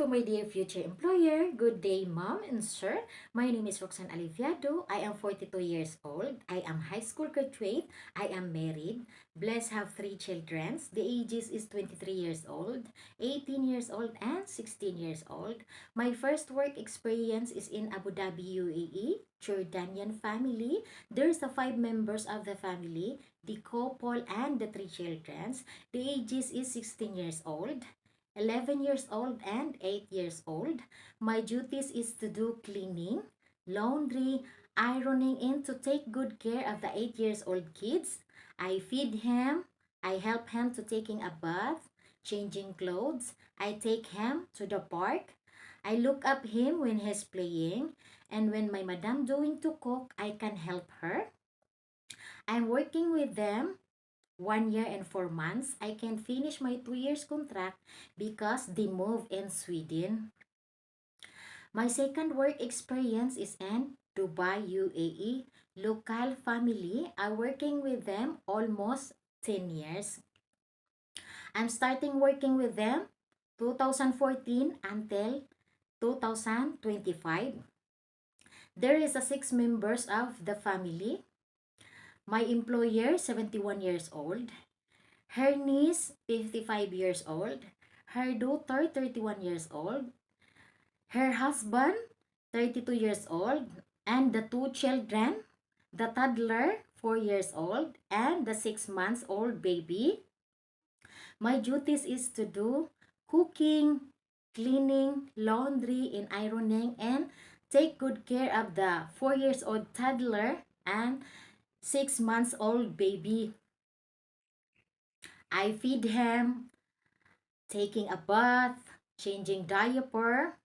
to my dear future employer. Good day, mom and sir. My name is Roxanne Aliviado. I am 42 years old. I am high school graduate. I am married. Blessed have three children. The ages is 23 years old, 18 years old, and 16 years old. My first work experience is in Abu Dhabi, UAE, Jordanian family. There's the five members of the family, the couple, and the three children. The ages is 16 years old, 11 years old, and 8 years old. My duties is to do cleaning, laundry, ironing, and to take good care of the 8 years old kids. I feed him, I help him to taking a bath, changing clothes. I take him to the park. I look up him when he's playing, and when my madam doing to cook, I can help her. I'm working with them 1 year and 4 months. I can finish my 2 years contract because they move in Sweden. My second work experience is in Dubai, UAE. Local family. I'm working with them almost 10 years. I'm starting working with them 2014 until 2025. There is a 6 members of the family. My employer, 71 years old. Her niece, 55 years old. Her daughter, 31 years old. Her husband, 32 years old. And the two children, the toddler, 4 years old, and the 6 months old baby. My duties is to do cooking, cleaning, laundry, and ironing, and take good care of the 4 years old toddler and 6 months old baby. I feed him, taking a bath, changing diaper.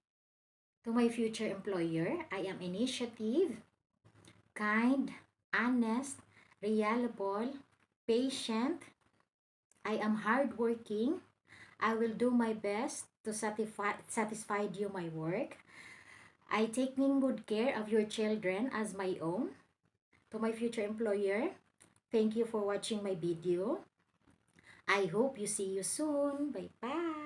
To my future employer, I am initiative, kind, honest, reliable, patient. I am hardworking. I will do my best to satisfy you my work. I taking good care of your children as my own. To my future employer, thank you for watching my video. I hope you see you soon. Bye bye.